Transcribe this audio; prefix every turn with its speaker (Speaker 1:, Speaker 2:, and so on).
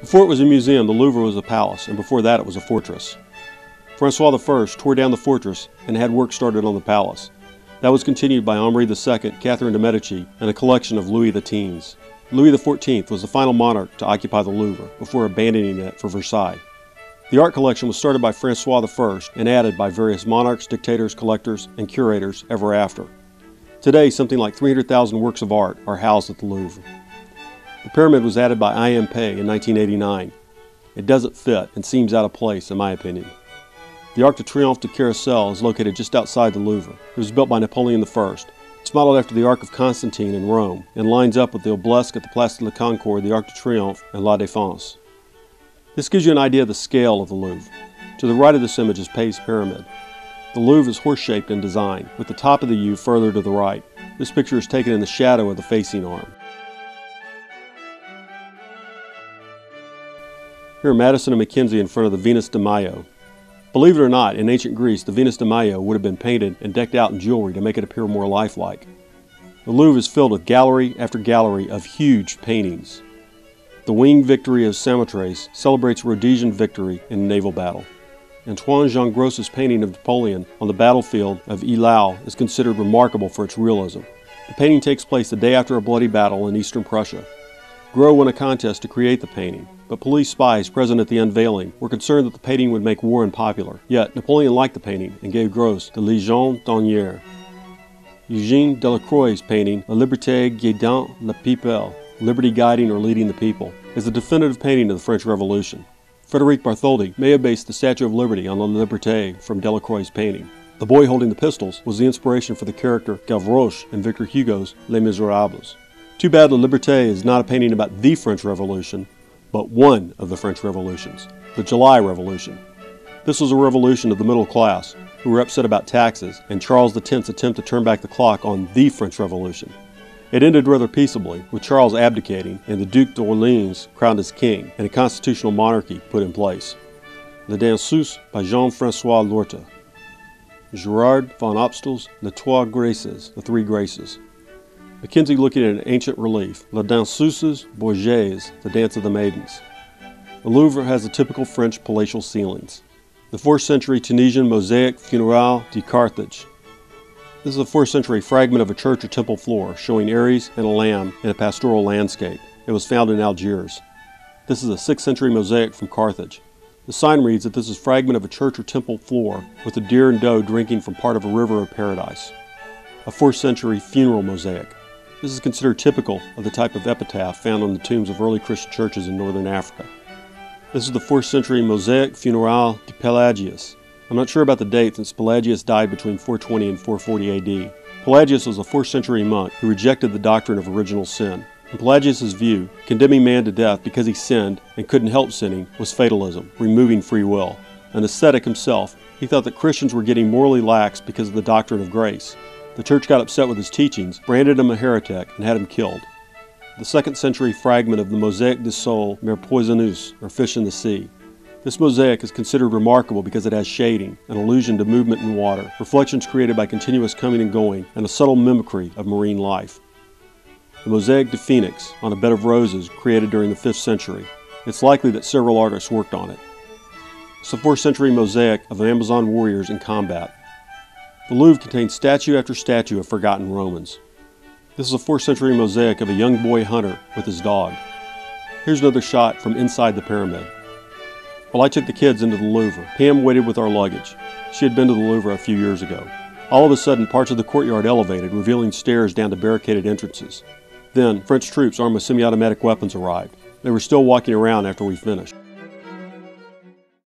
Speaker 1: Before it was a museum, the Louvre was a palace, and before that it was a fortress. Francois I tore down the fortress and had work started on the palace. That was continued by Henri II, Catherine de' Medici, and a collection of Louis the Teens. Louis XIV was the final monarch to occupy the Louvre, before abandoning it for Versailles. The art collection was started by Francois I and added by various monarchs, dictators, collectors, and curators ever after. Today, something like 300,000 works of art are housed at the Louvre. The pyramid was added by I.M. Pei in 1989. It doesn't fit and seems out of place, in my opinion. The Arc de Triomphe de Carousel is located just outside the Louvre. It was built by Napoleon I. It's modeled after the Arc of Constantine in Rome and lines up with the obelisk at the Place de la Concorde, the Arc de Triomphe, and La Défense. This gives you an idea of the scale of the Louvre. To the right of this image is Pei's pyramid. The Louvre is horse-shaped in design, with the top of the U further to the right. This picture is taken in the shadow of the facing arm. Here are Madison and Mackenzie in front of the Venus de Mayo. Believe it or not, in ancient Greece, the Venus de Mayo would have been painted and decked out in jewelry to make it appear more lifelike. The Louvre is filled with gallery after gallery of huge paintings. The winged victory of Samothrace celebrates Rhodesian victory in a naval battle. Antoine Jean Gross's painting of Napoleon on the battlefield of Eylau is considered remarkable for its realism. The painting takes place the day after a bloody battle in eastern Prussia. Gros won a contest to create the painting, but police spies present at the unveiling were concerned that the painting would make war unpopular. Yet Napoleon liked the painting and gave Gros the Légion d'honneur. Eugène Delacroix's painting La Liberté guidant le peuple, Liberty guiding or leading the people, is the definitive painting of the French Revolution. Frédéric Bartholdi may have based the Statue of Liberty on La Liberté from Delacroix's painting. The boy holding the pistols was the inspiration for the character Gavroche in Victor Hugo's Les Miserables. Too bad La Liberté is not a painting about the French Revolution, but one of the French revolutions, the July Revolution. This was a revolution of the middle class, who were upset about taxes and Charles X's attempt to turn back the clock on the French Revolution. It ended rather peaceably, with Charles abdicating and the Duc d'Orléans crowned as king and a constitutional monarchy put in place. La Danseuse by Jean-François Lorta. Gerard von Opstal's Les Trois Graces, the Three Graces. Mackenzie looking at an ancient relief, La Danseuse Bourgeoise, the Dance of the Maidens. The Louvre has the typical French palatial ceilings. The 4th century Tunisian mosaic Funérailles de Carthage. This is a 4th century fragment of a church or temple floor showing Ares and a lamb in a pastoral landscape. It was found in Algiers. This is a 6th century mosaic from Carthage. The sign reads that this is a fragment of a church or temple floor with a deer and doe drinking from part of a river of paradise. A 4th century funeral mosaic. This is considered typical of the type of epitaph found on the tombs of early Christian churches in northern Africa. This is the 4th century mosaic Funérailles de Pelagius. I'm not sure about the date since Pelagius died between 420 and 440 AD. Pelagius was a 4th century monk who rejected the doctrine of original sin. In Pelagius' view, condemning man to death because he sinned and couldn't help sinning was fatalism, removing free will. An ascetic himself, he thought that Christians were getting morally lax because of the doctrine of grace. The church got upset with his teachings, branded him a heretic, and had him killed. The 2nd century fragment of the Mosaic du Sol Mer Poisonneuse, or Fish in the Sea. This mosaic is considered remarkable because it has shading, an allusion to movement in water, reflections created by continuous coming and going, and a subtle mimicry of marine life. The Mosaic de Phoenix, on a bed of roses, created during the 5th century. It's likely that several artists worked on it. It's a 4th century mosaic of Amazon warriors in combat. The Louvre contains statue after statue of forgotten Romans. This is a 4th century mosaic of a young boy hunter with his dog. Here's another shot from inside the pyramid. While I took the kids into the Louvre, Pam waited with our luggage. She had been to the Louvre a few years ago. All of a sudden, parts of the courtyard elevated, revealing stairs down to barricaded entrances. Then, French troops armed with semi-automatic weapons arrived. They were still walking around after we finished.